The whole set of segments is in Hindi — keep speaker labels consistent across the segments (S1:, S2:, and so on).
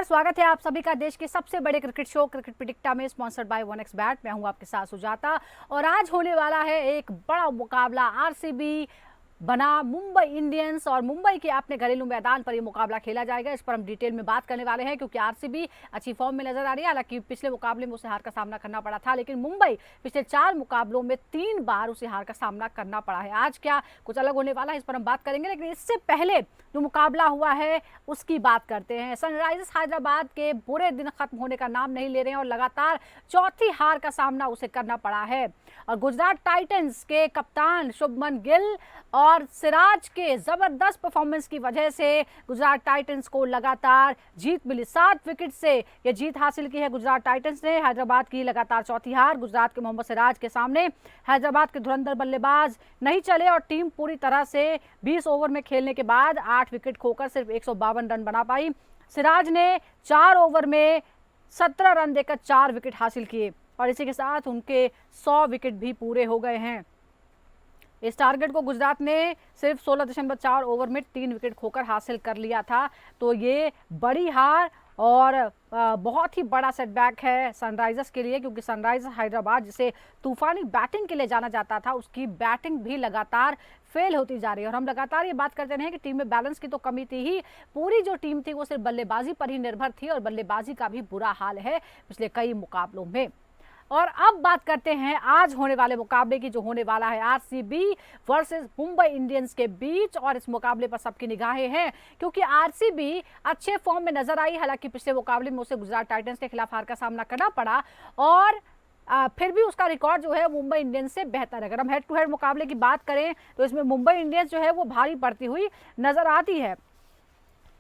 S1: स्वागत है आप सभी का देश के सबसे बड़े क्रिकेट शो क्रिकेट प्रिडिक्टा में, स्पॉन्सर्ड बाय 1xBet। मैं हूं आपके साथ सुजाता और आज होने वाला है एक बड़ा मुकाबला। आरसीबी बना मुंबई इंडियंस और मुंबई के अपने घरेलू मैदान पर यह मुकाबला खेला जाएगा। इस पर हम डिटेल में बात करने वाले हैं क्योंकि आरसीबी अच्छी फॉर्म में नजर आ रही है। हालांकि पिछले मुकाबले में उसे हार का सामना करना पड़ा था, लेकिन मुंबई पिछले 4 मुकाबलों में 3 बार उसे हार का सामना करना पड़ा है। आज क्या कुछ अलग होने वाला है, इस पर हम बात करेंगे, लेकिन इससे पहले जो मुकाबला हुआ है उसकी बात करते हैं। सनराइजर्स हैदराबाद के बुरे दिन खत्म होने का नाम नहीं ले रहे हैं और लगातार चौथी हार का सामना उसे करना पड़ा है। और गुजरात टाइटंस के कप्तान शुभमन गिल और सिराज के जबरदस्त परफॉर्मेंस की वजह से गुजरात टाइटंस को लगातार जीत मिली। 7 विकेट से यह जीत हासिल की है गुजरात टाइटंस ने। हैदराबाद की लगातार चौथी हार। गुजरात के मोहम्मद सिराज के सामने हैदराबाद के धुरंधर बल्लेबाज नहीं चले और टीम पूरी तरह से 20 ओवर में खेलने के बाद 8 विकेट खोकर सिर्फ 152 रन बना पाई। सिराज ने 4 ओवर में 17 रन देकर 4 विकेट हासिल किए और इसी के साथ उनके 100 विकेट भी पूरे हो गए हैं। इस टारगेट को गुजरात ने सिर्फ 16.4 ओवर में 3 विकेट खोकर हासिल कर लिया था। तो ये बड़ी हार और बहुत ही बड़ा सेटबैक है सनराइजर्स के लिए, क्योंकि सनराइजर्स हैदराबाद जिसे तूफानी बैटिंग के लिए जाना जाता था, उसकी बैटिंग भी लगातार फेल होती जा रही है। और हम लगातार ये बात करते रहे कि टीम में बैलेंस की तो कमी थी ही। पूरी जो टीम थी वो सिर्फ बल्लेबाजी पर ही निर्भर थी और बल्लेबाजी का भी बुरा हाल है पिछले कई मुकाबलों में। और अब बात करते हैं आज होने वाले मुकाबले की, जो होने वाला है आरसीबी वर्सेस मुंबई इंडियंस के बीच। और इस मुकाबले पर सबकी निगाहें हैं क्योंकि आरसीबी अच्छे फॉर्म में नजर आई। हालांकि पिछले मुकाबले में उसे गुजरात टाइटंस के खिलाफ हार का सामना करना पड़ा और फिर भी उसका रिकॉर्ड जो है मुंबई इंडियंस से बेहतर है। अगर हम हेड टू हेड मुकाबले की बात करें तो इसमें मुंबई इंडियंस जो है वो भारी पड़ती हुई नजर आती है।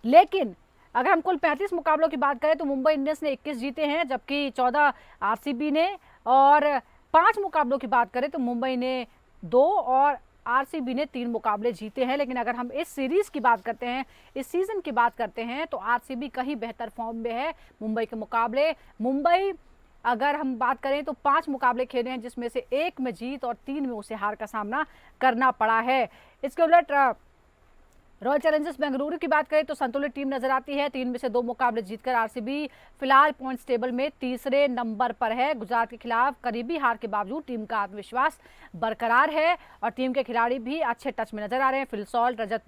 S1: लेकिन अगर हम कुल 35 मुकाबलों की बात करें तो मुंबई इंडियंस ने 21 जीते हैं, जबकि 14 आरसीबी ने। और 5 मुकाबलों की बात करें तो मुंबई ने 2 और आरसीबी ने 3 मुकाबले जीते हैं। लेकिन अगर हम इस सीरीज की बात करते हैं, इस सीजन की बात करते हैं, तो आरसीबी कहीं बेहतर फॉर्म में है मुंबई के मुकाबले। मुंबई अगर हम बात करें तो 5 मुकाबले खेले हैं, जिसमें से 1 में जीत और 3 में उसे हार का सामना करना पड़ा है। इसके उलट रॉयल चैलेंजर्स बेंगलुरु की बात करें तो संतुलित टीम नजर आती है। 3 में से 2 मुकाबले जीतकर आरसीबी फिलहाल पॉइंट्स टेबल में तीसरे नंबर पर है। गुजरात के खिलाफ करीबी हार के बावजूद टीम का आत्मविश्वास बरकरार है और टीम के खिलाड़ी भी अच्छे टच में नजर आ रहे हैं। फिल सॉल्ट, रजत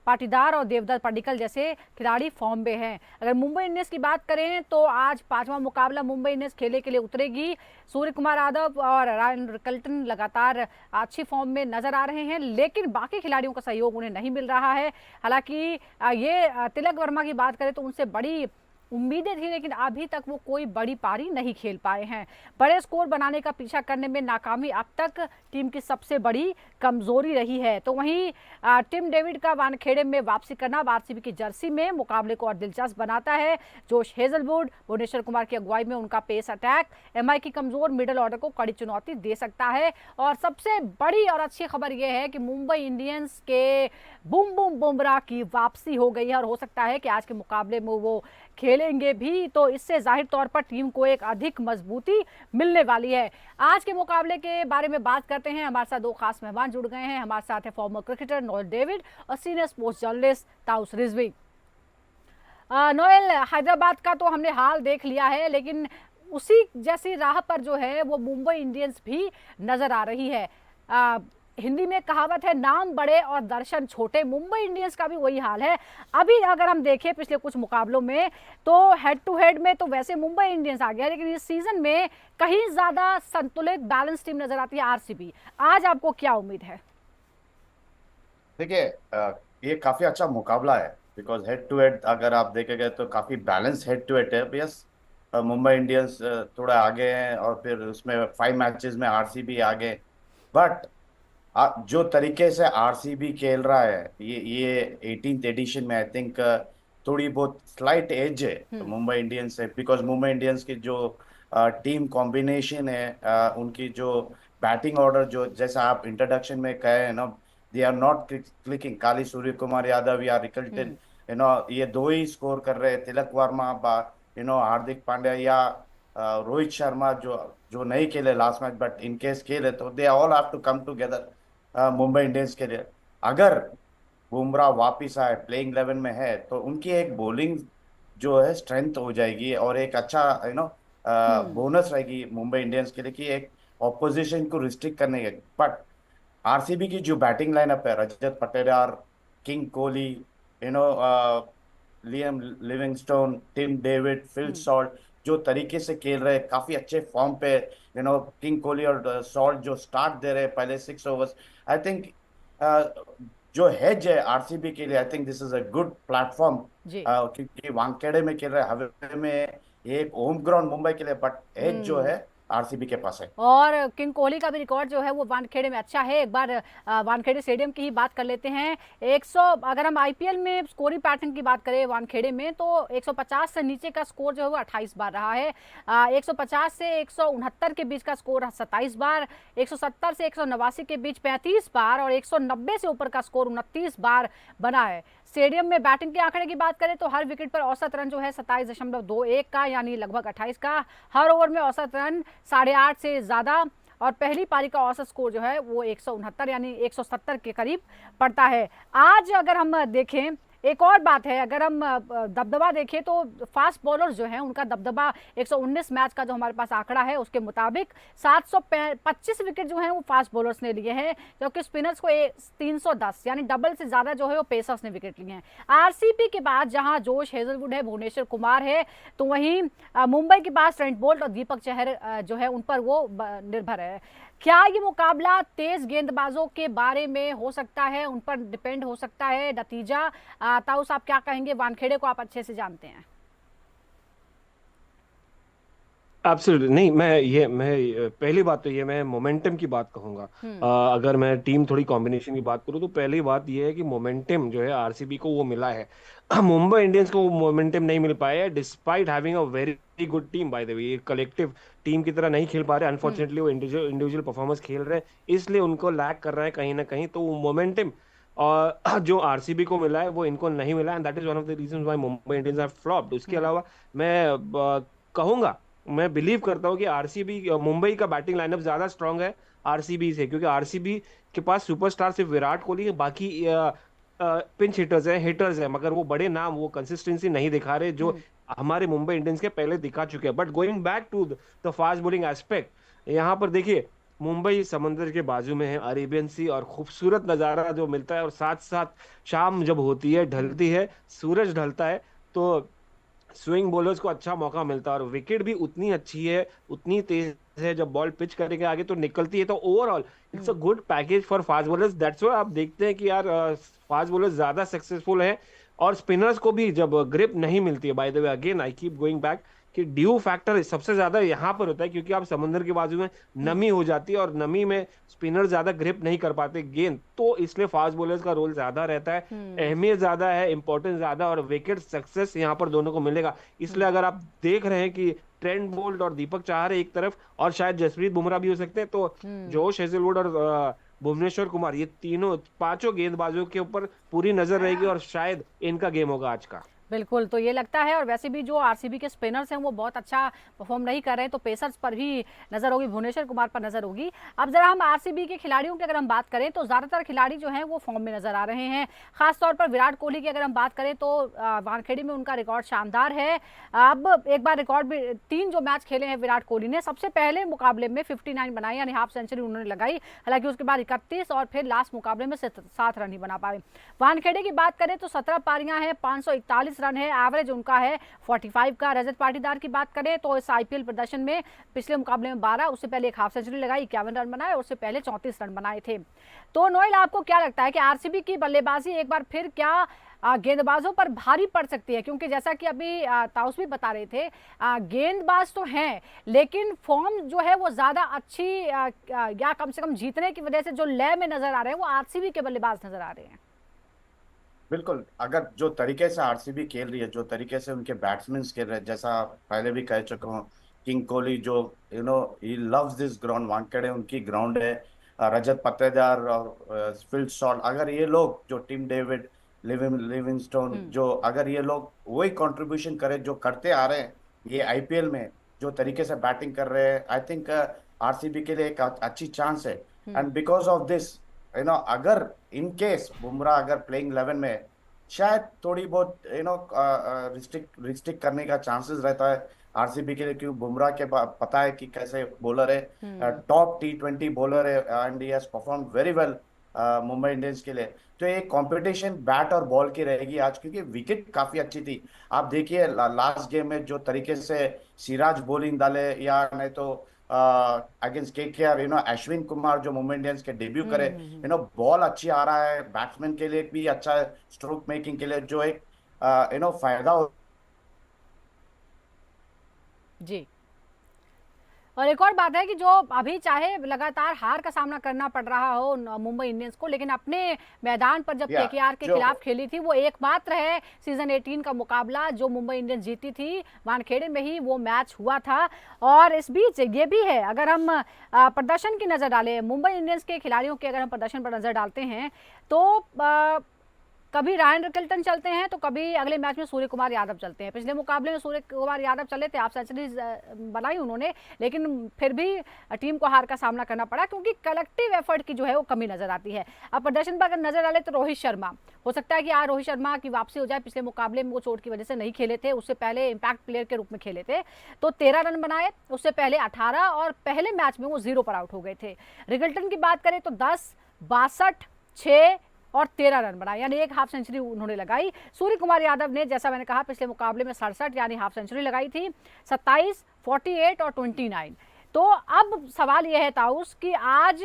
S1: पाटीदार और देवदत्त पडिक्कल जैसे खिलाड़ी फॉर्म में हैं। अगर मुंबई इंडियंस की बात करें तो आज 5वां मुकाबला मुंबई इंडियंस खेलने के लिए उतरेगी। सूर्य कुमार यादव और रायन रिकल्टन लगातार अच्छी फॉर्म में नजर आ रहे हैं, लेकिन बाकी खिलाड़ियों का सहयोग उन्हें नहीं मिल रहा है। हालांकि ये तिलक वर्मा की बात करें तो उनसे बड़ी उम्मीदें थी, लेकिन अभी तक वो कोई बड़ी पारी नहीं खेल पाए हैं। बड़े स्कोर बनाने का पीछा करने में नाकामी अब तक टीम की सबसे बड़ी कमजोरी रही है। तो वहीं टिम डेविड का वानखेड़े में वापसी करना आरसीबी की जर्सी में मुकाबले को और दिलचस्प बनाता है। जोश हेजलवुड, भुवनेश्वर कुमार की अगुवाई में उनका पेस अटैक एमआई की कमजोर मिडिल ऑर्डर को कड़ी चुनौती दे सकता है। और सबसे बड़ी और अच्छी खबर यह है कि मुंबई इंडियंस के बूम बूम बुमराह की वापसी हो गई है और हो सकता है कि आज के मुकाबले में वो खेलेंगे भी, तो इससे जाहिर तौर पर टीम को एक अधिक मजबूती मिलने वाली है। आज के मुकाबले के बारे में बात करते हैं। हमारे साथ 2 खास मेहमान जुड़ गए हैं। हमारे साथ है फॉर्मर क्रिकेटर नोएल डेविड और senior sports journalist taus Rizvi. Noel, Hyderabad का तो हमने हाल देख लिया है, लेकिन उसी जैसी राह पर जो है वो मुंबई इंडियंस भी नजर आ रही है। हिंदी में कहावत है, नाम बड़े और दर्शन छोटे। मुंबई इंडियंस का भी वही हाल है। अभी अगर हम देखें पिछले कुछ मुकाबलों में तो हेड टू हेड में तो वैसे मुंबई इंडियंस आ गया, लेकिन इस सीजन में कहीं ज्यादा संतुलित बैलेंस टीम नजर आती है आरसीबी। आज आपको क्या उम्मीद है?
S2: देखिए, ये काफी अच्छा मुकाबला है बिकॉज हेड टू हेड अगर आप देखेंगे तो काफी बैलेंस हेड टू हेड है। यस, मुंबई इंडियंस थोड़ा आगे हैं और फिर उसमें 5 मैचेस में आरसीबी आगे। बट जो तरीके से आरसीबी खेल रहा है, ये 18th एडिशन में आई थिंक थोड़ी बहुत स्लाइट एज है मुंबई इंडियंस से, बिकॉज मुंबई इंडियंस की जो टीम कॉम्बिनेशन है, उनकी जो बैटिंग ऑर्डर, जो जैसा आप इंट्रोडक्शन में कहे हैं ना, दे आर नॉट क्लिकिंग। खाली सूर्य कुमार यादव या रिकल्टन, ये 2 ही स्कोर कर रहे हैं। तिलक वर्मा, हार्दिक पांड्या या रोहित शर्मा जो जो नहीं खेले last match, but in case खेले तो they all have to come together Mumbai Indians के लिए। अगर बुमराह वापिस आए, प्लेइंग 11 में है, तो उनकी एक बॉलिंग जो है स्ट्रेंथ हो जाएगी और एक अच्छा
S1: हम्म।
S2: बोनस रहेगी मुंबई इंडियंस के लिए कि एक ऑपोजिशन को रिस्ट्रिक्ट करने के। बट आरसीबी की जो बैटिंग लाइनअप है, Rajat Patidar, king Kohli, no Liam Livingstone, Tim David, Phil
S1: hmm.
S2: Salt, जो तरीके से खेल रहे हैं, काफी अच्छे फॉर्म पे। किंग कोहली और सॉल्ट जो स्टार्ट दे रहे हैं पहले 6 ओवर्स, आई थिंक जो हेज है आरसीबी के लिए, I think this is a good platform.
S1: जी।
S2: क्योंकि वानखेड़े में खेल रहे हैं, हवे में, ये एक होम ग्राउंड मुंबई के लिए, बट हेज जो
S1: हम्म।
S2: है आरसीबी के पास है।
S1: और किंग कोहली का भी रिकॉर्ड जो है वो वानखेड़े में अच्छा है। एक बार वानखेड़े स्टेडियम की ही बात कर लेते हैं। 100, अगर हम आईपीएल में स्कोरिंग पैटर्न की बात करें वानखेड़े में, तो 150 से नीचे का स्कोर जो है वो 28 बार रहा है। 150 से 169 के बीच का स्कोर 27 बार, 170 से 189 के बीच 35 बार और 190 से ऊपर का स्कोर 29 बार बना है। स्टेडियम में बैटिंग के आंकड़े की बात करें तो हर विकेट पर औसत रन जो है 27.21 का, यानी लगभग 28 का। हर ओवर में औसत रन 8.5 से ज्यादा। और पहली पारी का औसत स्कोर जो है वो 169 यानी 170 के करीब पड़ता है। आज अगर हम देखें, एक और बात है, अगर हम दबदबा देखें तो फास्ट बॉलर्स जो हैं उनका दबदबा 119 मैच का जो हमारे पास आंकड़ा है उसके मुताबिक 725 विकेट जो हैं वो फास्ट बॉलर्स ने लिए हैं, जबकि स्पिनर्स को 310 यानी डबल से ज्यादा जो है वो पेसर्स ने विकेट लिए हैं। आरसीबी के बाद जहां जोश हेजलवुड है, भुवनेश्वर कुमार है, तो वहीं मुंबई के पास ट्रेंट बोल्ट और दीपक चहर जो है उन पर वो निर्भर है। क्या ये मुकाबला तेज गेंदबाजों के बारे में हो सकता है, उन पर डिपेंड हो सकता है नतीजा? ताउस, आप क्या कहेंगे? वानखेड़े को आप अच्छे से जानते हैं।
S3: एब्सोल्युटली नहीं, मैं पहली बात तो ये मैं मोमेंटम की बात कहूंगा।
S1: हम्म।
S3: अगर मैं टीम थोड़ी कॉम्बिनेशन की बात करूं तो पहली बात ये है कि मोमेंटम जो है आरसीबी को वो मिला है। मुंबई इंडियंस को वो मोमेंटम नहीं मिल पाया है, despite having a very good team. By the way, एक कलेक्टिव टीम की तरह नहीं खेल पा रहे,
S1: हम्म।
S3: अनफॉर्चुनेटली वो इंडिविजुअल इंडिविजुअल परफॉर्मेंस खेल रहे हैं, इसलिए उनको लैक कर रहा है कहीं ना कहीं। तो वो मोमेंटम और जो आरसीबी को मिला है वो इनको नहीं मिला, and that is one of the reasons why Mumbai Indians have flopped. उसके
S1: हम्म।
S3: अलावा मैं कहूंगा, मैं बिलीव करता हूँ कि आरसीबी मुंबई का बैटिंग लाइनअप ज्यादा स्ट्रांग है आरसीबी से, क्योंकि आरसीबी के पास सुपरस्टार सिर्फ विराट कोहली है, बाकी पिंच हिटर्स है, मगर वो बड़े नाम वो कंसिस्टेंसी नहीं दिखा रहे जो
S1: हम्म।
S3: हमारे मुंबई इंडियंस के पहले दिखा चुके हैं। But going back to the fast bowling aspect, यहाँ पर देखिए मुंबई समंदर के बाजू में है, अरेबियन सी और खूबसूरत नजारा जो मिलता है, और साथ साथ शाम जब होती है,
S1: हम्म।
S3: ढलती है, सूरज ढलता है, तो स्विंग बॉलर्स को अच्छा मौका मिलता है, और विकेट भी उतनी अच्छी है, उतनी तेज है, जब बॉल पिच करेंगे आगे तो निकलती है। तो overall it's a
S1: hmm.
S3: Good package for fast bowlers. That's why आप देखते हैं कि यार फास्ट बॉलर्स ज्यादा सक्सेसफुल है, और स्पिनर्स को भी जब ग्रिप नहीं मिलती है, by the way again I keep going back, कि ड्यू फैक्टर सबसे ज्यादा यहाँ पर होता है, क्योंकि आप समुद्र के बाजू में
S1: हम्म।
S3: नमी हो जाती है, और नमी में स्पिनर ज्यादा ग्रिप नहीं कर पाते गेंद, तो इसलिए फास्ट बॉलर्स का रोल ज्यादा रहता है,
S1: हम्म।
S3: अहमियत ज्यादा है, इंपॉर्टेंस ज्यादा, और विकेट सक्सेस यहाँ पर दोनों को मिलेगा। इसलिए
S1: हम्म।
S3: अगर आप देख रहे हैं कि ट्रेंट बोल्ट और दीपक चाहर एक तरफ, और शायद जसप्रीत बुमराह भी हो सकते हैं, तो
S1: हम्म।
S3: जोश हेजलवुड और भुवनेश्वर कुमार, ये तीनों पांचों गेंदबाजों के ऊपर पूरी नजर रहेगी, और शायद इनका गेम होगा आज का।
S1: बिल्कुल, तो ये लगता है। और वैसे भी जो आरसीबी के स्पिनर्स हैं वो बहुत अच्छा परफॉर्म नहीं कर रहे हैं, तो पेसर्स पर भी नज़र होगी, भुवनेश्वर कुमार पर नज़र होगी। अब जरा हम आरसीबी के खिलाड़ियों की अगर हम बात करें तो ज़्यादातर खिलाड़ी जो हैं वो फॉर्म में नज़र आ रहे हैं। खासतौर पर विराट कोहली की अगर हम बात करें तो वानखेड़े में उनका रिकॉर्ड शानदार है। अब एक बार रिकॉर्ड भी, 3 जो मैच खेले हैं विराट कोहली ने, सबसे पहले मुकाबले में 59 बनाई यानी हाफ सेंचुरी उन्होंने लगाई, हालांकि उसके बाद 31 और फिर लास्ट मुकाबले में 7 रन ही बना पाए। वानखेड़े की बात करें तो 17 पारियां हैं, 541 रन है, एवरेज उनका है 45 का। रजत पाटीदार की बात करें तो इस आईपीएल प्रदर्शन में पिछले मुकाबले में 12, उससे पहले एक हाफ सेंचुरी लगाई, 51 रन बनाए, और उससे पहले 34 रन बनाए थे। तो नोएल, आपको क्या लगता है कि आरसीबी की बल्लेबाजी एक बार फिर क्या गेंदबाजों पर भारी पड़ सकती है? क्योंकि जैसा कि अभी ताउस भी बता रहे थे, गेंदबाज तो हैं लेकिन फॉर्म जो है वो ज्यादा अच्छी या कम से कम जीतने की वजह से जो लय में नजर आ रहे हैं वो आरसीबी के बल्लेबाज नजर आ रहे हैं।
S2: बिल्कुल, अगर जो तरीके से आरसीबी खेल रही है, जो तरीके से उनके बैट्समैन खेल रहे हैं, जैसा पहले भी कह चुका हूँ, किंग कोहली जो he loves this ground, Wankhede उनकी ग्राउंड है। रजत पत्तेदार और फिल शॉट, अगर ये लोग जो टीम डेविड, लिविंगस्टोन,
S1: हम्म।
S2: जो अगर ये लोग वही कंट्रीब्यूशन करें जो करते आ रहे हैं ये आईपीएल में, जो तरीके से बैटिंग कर रहे हैं, आई थिंक आरसीबी के लिए एक अच्छी चांस है।
S1: हम्म।
S2: एंड बिकॉज ऑफ दिस, अगर इन केस बुमराह अगर प्लेइंग 11 में शायद थोड़ी बहुत रिस्ट्रिक्ट करने का चांसेस रहता है आरसीबी के लिए, क्योंकि बुमराह के पता है कि कैसे बॉलर है, टॉप T20 बॉलर है, and he has perform very well Mumbai Indians के लिए। तो ये कंपटीशन बैट और बॉल की रहेगी आज, क्योंकि विकेट काफी अच्छी थी। आप देखिए लास्ट गेम में जो तरीके से सिराज बॉलिंग डाले, या नहीं तो अगेंस्ट केकेआर, अश्विन कुमार जो मुंबई इंडियंस के डेब्यू करे, बॉल अच्छी आ रहा है, बैट्समैन के लिए भी अच्छा है, स्ट्रोक मेकिंग के लिए जो एक फायदा
S1: जी। और एक और बात है कि जो अभी चाहे लगातार हार का सामना करना पड़ रहा हो मुंबई इंडियंस को, लेकिन अपने मैदान पर जब
S2: या
S1: केकेआर के
S2: जो
S1: खिलाफ खेली थी, वो एकमात्र है सीजन 18 का मुकाबला जो मुंबई इंडियंस जीती थी। वानखेड़े में ही वो मैच हुआ था। और इस बीच ये भी है, अगर हम प्रदर्शन की नजर डालें, मुंबई इंडियंस के खिलाड़ियों के अगर हम प्रदर्शन पर नजर डालते हैं तो कभी रायन रिकल्टन चलते हैं तो कभी अगले मैच में सूर्य कुमार यादव चलते हैं। पिछले मुकाबले में सूर्य कुमार यादव चले थे, हाफ सेंचुरीज बनाई उन्होंने, लेकिन फिर भी टीम को हार का सामना करना पड़ा क्योंकि कलेक्टिव एफर्ट की जो है वो कमी नजर आती है। अब प्रदर्शन पर अगर नजर डाले तो रोहित शर्मा, हो सकता है कि आज रोहित शर्मा की वापसी हो जाए। पिछले मुकाबले में वो चोट की वजह से नहीं खेले थे, उससे पहले इंपैक्ट प्लेयर के रूप में खेले थे, तो 13 रन बनाए, उससे पहले 18, और पहले मैच में वो 0 पर आउट हो गए थे। रिकल्टन की बात करें तो 10, 62, 6 और 13 रन बनाए, यानी एक हाफ सेंचुरी उन्होंने लगाई। सूर्य कुमार यादव ने, जैसा मैंने कहा, पिछले मुकाबले में 67 यानी हाफ सेंचुरी लगाई थी, 27, 48 और 29। तो अब सवाल यह है ताउस कि आज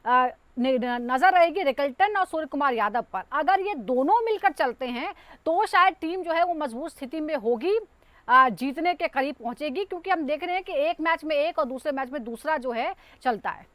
S1: नजर रहेगी रिकल्टन और सूर्य कुमार यादव पर। अगर ये दोनों मिलकर चलते हैं तो शायद टीम जो है वो मजबूत स्थिति में होगी, जीतने के करीब पहुंचेगी, क्योंकि हम देख रहे हैं कि एक मैच में एक और दूसरे मैच में दूसरा जो है चलता है।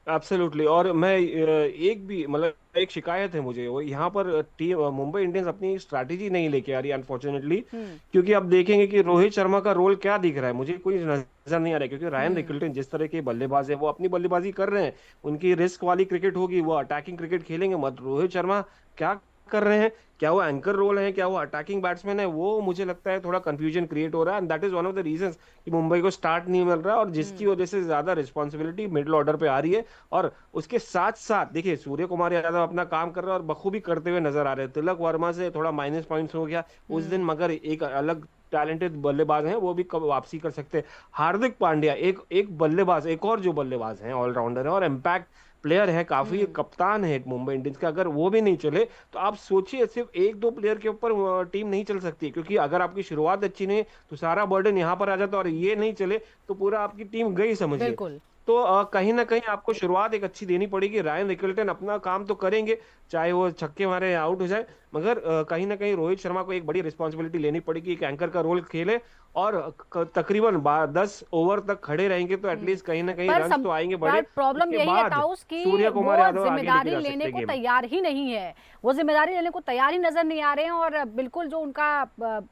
S3: एब्सोल्युटली। और मैं एक भी मतलब एक शिकायत है मुझे, वो यहाँ पर टीम मुंबई इंडियंस अपनी स्ट्रैटेजी नहीं लेके आ रही अनफॉर्चुनेटली। क्योंकि अब देखेंगे कि रोहित शर्मा का रोल क्या दिख रहा है, मुझे कोई नजर नहीं आ रहा है। क्योंकि रायन रिकल्टन जिस तरह के बल्लेबाज है वो अपनी बल्लेबाजी कर रहे हैं, उनकी रिस्क वाली क्रिकेट होगी, वो अटैकिंग क्रिकेट खेलेंगे मत। रोहित शर्मा क्या कर रहे हैं, क्या वो एंकर रोल है, क्या वो अटैकिंग बैट्समैन है, वो मुझे लगता है थोड़ा कंफ्यूजन क्रिएट हो रहा है। And that is one of the reasons कि मुंबई को स्टार्ट नहीं मिल रहा है, और जिसकी वजह से ज्यादा रिस्पॉन्सिबिलिटी मिडिल ऑर्डर पे आ रही है। और उसके साथ साथ देखिए सूर्य कुमार यादव अपना काम कर रहा है और बखूबी करते हुए नजर आ रहे हैं। तिलक वर्मा से थोड़ा माइनस पॉइंट्स हो गया उस दिन, मगर एक अलग टैलेंटेड बल्लेबाज हैं, वो भी कब वापसी कर सकते हैं। हार्दिक पांड्या एक एक बल्लेबाज, एक और जो बल्लेबाज हैं, ऑलराउंडर है और इम्पैक्ट प्लेयर है, काफी कप्तान है मुंबई इंडियंस का। अगर वो भी नहीं चले तो आप सोचिए, सिर्फ एक दो प्लेयर के ऊपर टीम नहीं चल सकती। क्योंकि अगर आपकी शुरुआत अच्छी नहीं तो सारा बर्डन यहाँ पर आ जाता है, और ये नहीं चले तो पूरा आपकी टीम गई समझिए।
S1: बिल्कुल।
S3: तो कहीं ना कहीं आपको शुरुआत एक अच्छी देनी पड़ेगी। रायन रिकल्टन अपना काम तो करेंगे, चाहे वो छक्के मारे या आउट हो जाए, मगर कहीं ना कहीं रोहित शर्मा को एक बड़ी रिस्पॉन्सिबिलिटी लेनी पड़ेगी, एक एंकर का रोल खेले और तकरीबन 10 ओवर तक खड़े रहेंगे तो एटलीस्ट कहीं ना कहीं रन तो आएंगे बड़े।
S1: प्रॉब्लम
S3: उसके
S1: यही है
S3: बाद
S1: ताउस की
S3: सूर्य कुमार
S1: वो
S3: यादव आगे लेके
S1: जिम्मेदारी
S3: जा
S1: लेने
S3: सकते
S1: को
S3: गेम।
S1: तैयार ही नहीं है, वो जिम्मेदारी लेने को तैयार ही नजर नहीं आ रहे हैं, और बिल्कुल जो उनका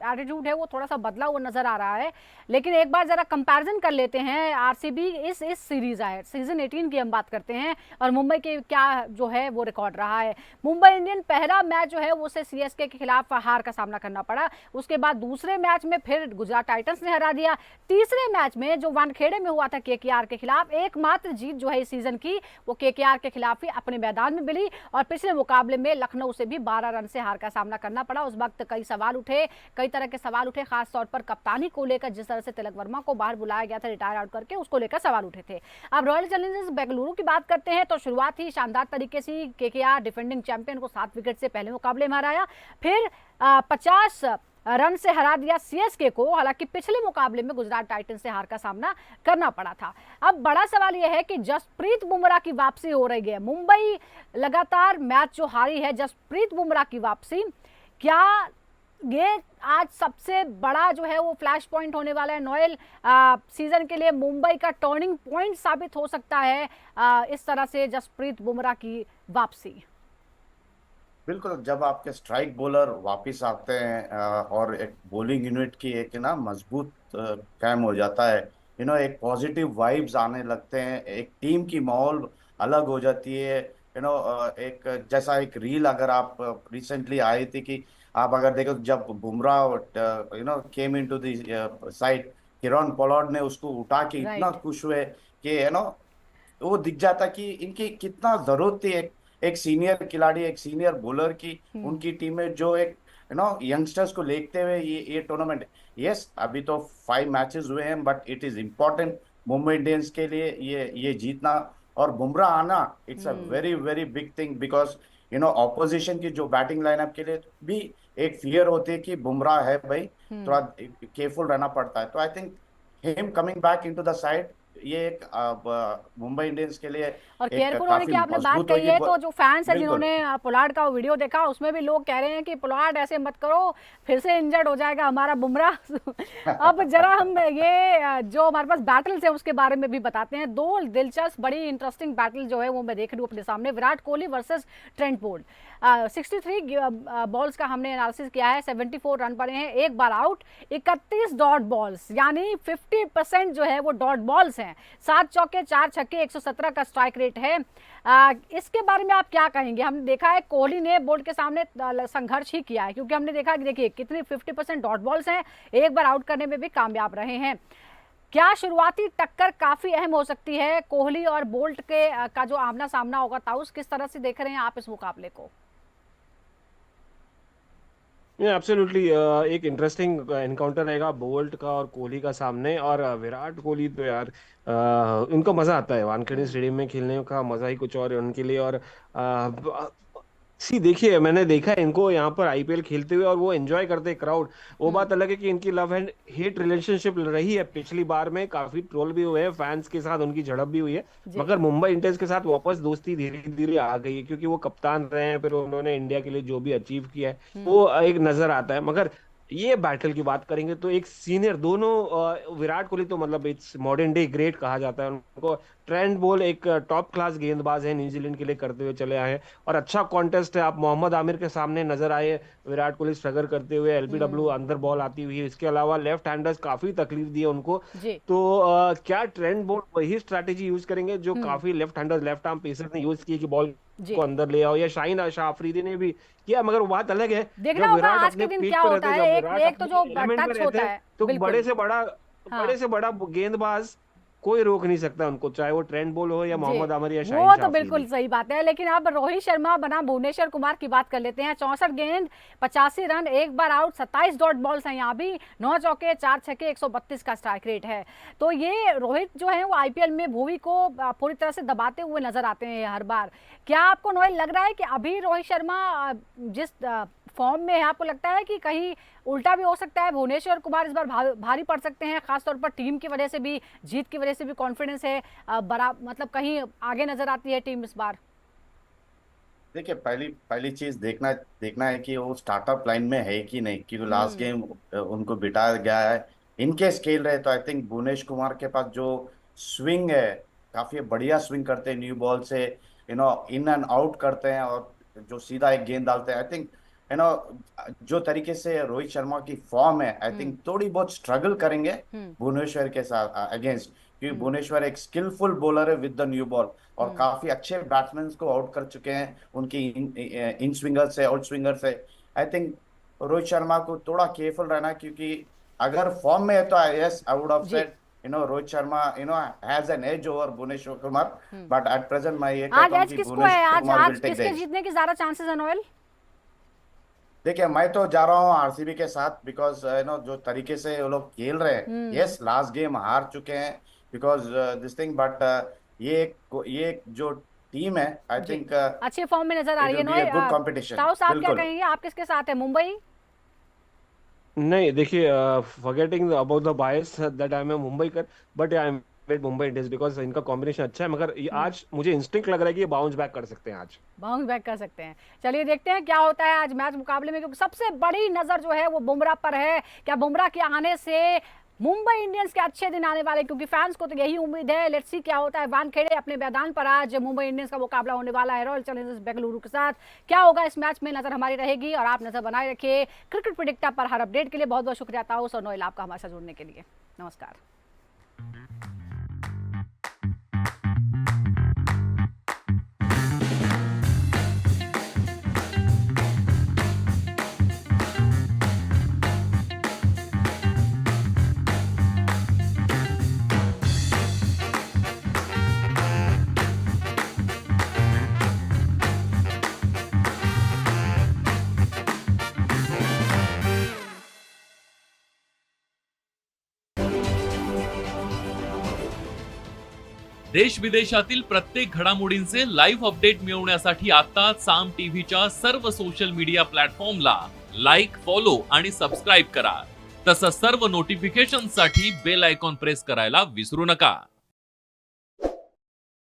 S1: एटीट्यूड है वो थोड़ा सा बदला हुआ नजर आ रहा है। लेकिन एक बार जरा कंपैरिजन कर लेते हैं, आरसीबी इस सीरीज है, सीजन 18 की हम बात करते हैं, और मुंबई के क्या जो है वो रिकॉर्ड रहा है। मुंबई इंडियन पहला मैच जो है वो उसे सीएसके के खिलाफ हार का सामना करना पड़ा, उसके बाद दूसरे मैच में फिर गुजरात टाइटंस ने हरा दिया, तीसरे मैच में जो वानखेड़े में हुआ था केकेआर के खिलाफ, एकमात्र जीत जो है इस सीजन की वो केकेआर के खिलाफ ही अपने मैदान में मिली। और पिछले मुकाबले में लखनऊ से भी 12 रन से हार का सामना करना पड़ा। उस वक्त कई सवाल उठे, कई तरह के सवाल उठे, खासतौर पर कप्तानी को लेकर, जिस तरह से तिलक वर्मा को बाहर बुलाया गया था रिटायर आउट करके, उसको लेकर सवाल उठे थे। अब रॉयल चैलेंजर्स बेंगलुरु की बात करते हैं तो शुरुआत ही शानदार तरीके से केकेआर डिफेंडिंग चैंपियन को 7 विकेट से पहले मुकाबले में हराया, फिर 50 रन से हरा दिया सीएसके को। हालांकि पिछले मुकाबले में गुजरात टाइटंस से हार का सामना करना पड़ा था। अब बड़ा सवाल यह है कि जसप्रीत बुमराह की वापसी हो रही है, मुंबई लगातार मैच जो हारी है, जसप्रीत बुमराह की वापसी, क्या ये आज सबसे बड़ा जो है वो फ्लैश पॉइंट होने वाला है नोएल, सीजन के लिए मुंबई का टर्निंग पॉइंट साबित हो सकता है इस तरह से जसप्रीत बुमराह की वापसी?
S2: बिल्कुल, जब आपके स्ट्राइक बॉलर वापस आते हैं और एक बॉलिंग यूनिट की एक ना मजबूत कायम हो जाता है, एक पॉजिटिव वाइब्स आने लगते हैं, एक टीम की माहौल अलग हो जाती है। एक जैसा एक रील अगर आप रिसेंटली आई थी कि आप अगर देखो, जब Bumrah came into the side, Kieron Pollard ने उसको उठा के इतना
S1: राइट।
S2: खुश हुए कि वो दिख जाता कि इनकी कितना जरूरत थी एक एक सीनियर खिलाड़ी, एक सीनियर बॉलर की उनकी टीम में जो एक यंगस्टर्स को लेते हुए ये टूर्नामेंट, यस अभी तो 5 मैचेस हुए हैं, but it is important Mumbai Indians के लिए ये जीतना। और बुमराह आना, it's a very very big thing, because opposition की जो बैटिंग लाइनअप के लिए भी एक फियर होती है कि बुमराह है भाई, थोड़ा केयरफुल रहना पड़ता है। तो I think him coming back into the side, ये एक मुंबई इंडियंस के लिए
S1: और
S2: एक
S1: केयरफुल होने
S2: काफी
S1: की आपने बात
S2: मजबूत
S1: कही
S2: होगी।
S1: है, तो जो फैंस है
S2: बिल्कुल।
S1: जिन्होंने पोलार्ड का वीडियो देखा, उसमें भी लोग कह रहे हैं कि पोलार्ड ऐसे मत करो, फिर से इंजर्ड हो जाएगा हमारा बुमराह। अब जरा हम ये जो हमारे पास बैटल्स है उसके बारे में भी बताते हैं। दो दिलचस्प बड़ी इंटरेस्टिंग बैटल जो है वो मैं देख रही हूँ अपने सामने। Virat Kohli versus Trent Boult. 63 balls का हमने एनालिसिस किया है, 74 रन पड़े हैं, एक बार आउट, 31 डॉट बॉल्स, यानी 50% जो है वो डॉट बॉल्स हैं। 7 चौके 4 छक्के, 117 का स्ट्राइक रेट है। इसके बारे में आप क्या कहेंगे? हमने देखा है कोहली ने बोल्ट के सामने संघर्ष ही किया है, क्योंकि हमने देखा कि देखिए कितनी 50% डॉट बॉल्स हैं, एक बार आउट करने में भी कामयाब रहे हैं। क्या शुरुआती टक्कर काफी अहम हो सकती है कोहली और बोल्ट के का जो आमना सामना होगा? ताउस, किस तरह से देख रहे हैं आप इस मुकाबले को?
S3: एब्सोल्युटली एक इंटरेस्टिंग एनकाउंटर रहेगा बोल्ट का और कोहली का सामने। और विराट कोहली तो यार इनको मजा आता है वानखेड़े स्टेडियम में खेलने का, मजा ही कुछ और है उनके लिए। और देखिए मैंने देखा है इनको यहाँ पर आईपीएल खेलते हुए और वो एंजॉय करते हैं क्राउड। वो बात अलग है कि इनकी लव एंड हेट रिलेशनशिप रही है, पिछली बार में काफी ट्रोल भी हुए हैं, फैंस के साथ उनकी झड़प भी हुई है, मगर मुंबई इंडियंस के साथ वापस दोस्ती धीरे धीरे आ गई है, क्योंकि वो कप्तान रहे हैं, फिर उन्होंने इंडिया के लिए जो भी अचीव किया है वो एक नजर आता है। मगर ये बैटल की बात करेंगे तो एक सीनियर दोनों, विराट कोहली तो मतलब इट्स मॉडर्न डे ग्रेट कहा जाता है उनको। ट्रेंट बोल्ट एक टॉप क्लास गेंदबाज है, न्यूजीलैंड के लिए करते हुए चले आए हैं, और अच्छा कॉन्टेस्ट है। आप मोहम्मद आमिर के सामने नजर आए विराट कोहली स्ट्रगल करते हुए, एलबीडब्ल्यू अंदर बॉल आती हुई, इसके अलावा लेफ्ट हैंडर्स काफी तकलीफ दी है उनको। तो क्या ट्रेंट बोल्ट वही स्ट्रैटेजी यूज करेंगे जो काफी left handers, left arm pacer ने यूज की कि बॉल को अंदर ले आओ, या शाहीन शाह अफरीदी ने भी किया? मगर वो बात अलग है,
S1: देखना
S3: जब
S1: होगा
S3: विराट
S1: आज
S3: अपने
S1: के दिन
S3: पीक
S1: क्या
S3: पे
S1: होता
S3: रहते,
S1: है।
S3: जब
S1: एक
S3: विराट
S1: तो जो
S3: अपने एलिमेंट में
S1: टच
S3: रहते
S1: होता
S3: हैं,
S1: है,
S3: तो
S1: बिल्कुल।
S3: बड़े से बड़ा गेंदबाज कोई रोक नहीं सकता उनको, चाहे वो ट्रेंट बोल्ट हो या मोहम्मद आमिर या शाहीन
S1: वो
S3: शाह
S1: तो बिल्कुल
S3: अफरीदी।
S1: सही बात है। लेकिन अब रोहित शर्मा बना भुवनेश्वर कुमार की बात कर लेते हैं। 64 गेंद, 85 रन, एक बार आउट, 27 डॉट बॉल्स हैं यहाँ भी, 9 चौके 4 छक्के, 132 का स्ट्राइक रेट है। तो ये रोहित जो है वो आईपीएल में भुवी को पूरी तरह से दबाते हुए नजर आते हैं हर बार। क्या आपको नोएल लग रहा है कि अभी रोहित शर्मा जिस फॉर्म में है, आपको लगता है कि कहीं उल्टा भी हो सकता है, भुवनेश्वर कुमार इस बार भारी पड़ सकते हैं, खासतौर पर टीम की वजह से भी, जीत की वजह से भी कॉन्फिडेंस है, बड़ा मतलब कहीं आगे नजर आती है टीम इस बार?
S2: देखिए, पहली पहली चीज देखना देखना है कि वो स्टार्टअप लाइन में है कि नहीं, क्योंकि लास्ट गेम उनको बिठाया गया है। इनके स्केल रहे तो आई थिंक भुवनेश कुमार के पास जो स्विंग है, काफी बढ़िया स्विंग करते हैं, न्यू बॉल से इन एंड आउट करते हैं, और जो सीधा एक गेंद डालते हैं। आई थिंक जो तरीके से रोहित शर्मा की फॉर्म है, आई थिंक थोड़ी बहुत स्ट्रगल करेंगे भुवनेश्वर के साथ अगेंस्ट, क्योंकि भुवनेश्वर एक स्किलफुल बॉलर है विद द न्यू बॉल, और काफी अच्छे बैट्समैन को आउट कर चुके हैं उनकी इन स्विंगर से, आउट स्विंगर से। आई थिंक रोहित शर्मा को थोड़ा केयरफुल रहना, क्योंकि अगर फॉर्म में है तो yes I would have said Rohit Sharma has an edge over Bhuvneshwar Kumar, but at present मैं ये
S1: आज
S2: कहता हूं
S1: एज
S2: कि
S1: किसको है?
S2: भुवनेश्वर कुमार
S1: आज
S2: विल टेक द
S1: किसके
S2: एज।
S1: जीतने की ज्यादा चांसेस है नोएल?
S2: देखिए, मैं तो जा रहा हूँ आरसीबी के साथ, बिकॉज जो तरीके से वो लोग खेल रहे हैं, यस लास्ट गेम हार चुके हैं बिकॉज दिस थिंग, बट ये जो टीम है, आई थिंक
S1: अच्छे फॉर्म में नजर आ
S2: इट
S1: रही है
S2: will be a good
S1: Noel.
S2: Competition.
S1: Taus, आप क्या
S2: बिल्कुल।
S1: कहेंगे? आप किसके साथ है? मुंबई?
S3: नहीं देखिए, forgetting about the bias that I am Mumbaikar, but I am with Mumbai Indians because इनका कॉम्बिनेशन अच्छा है। मगर आज मुझे इंस्टिंक्ट लग रहा है कि ये बाउंस बैक कर सकते हैं, आज
S1: बाउंस बैक कर सकते हैं। चलिए देखते हैं क्या होता है आज मैच मुकाबले में, क्योंकि सबसे बड़ी नजर जो है वो बुमराह पर है। क्या बुमराह के आने से मुंबई इंडियंस के अच्छे दिन आने वाले, क्योंकि फैंस को तो यही उम्मीद है। लेट्स सी क्या होता है। वानखेड़े अपने मैदान पर आज मुंबई इंडियंस का मुकाबला होने वाला है रॉयल चैलेंजर्स बेंगलुरु के साथ। क्या होगा इस मैच में, नजर हमारी रहेगी, और आप नजर बनाए रखिए क्रिकेट प्रेडिक्टर पर। हर अपडेट के लिए बहुत बहुत शुक्रिया ताउस और नोएल आपका हमारे साथ जुड़ने के लिए। नमस्कार।
S4: देश विदेशातील प्रत्येक घडामोडींचे लाईव्ह अपडेट मिळवण्यासाठी आता साम टीव्हीच्या सर्व सोशल मीडिया प्लॅटफॉर्मला लाईक, फॉलो आणि सबस्क्राईब करा. तसंच सर्व नोटिफिकेशनसाठी बेल आयकॉन प्रेस करायला विसरू नका.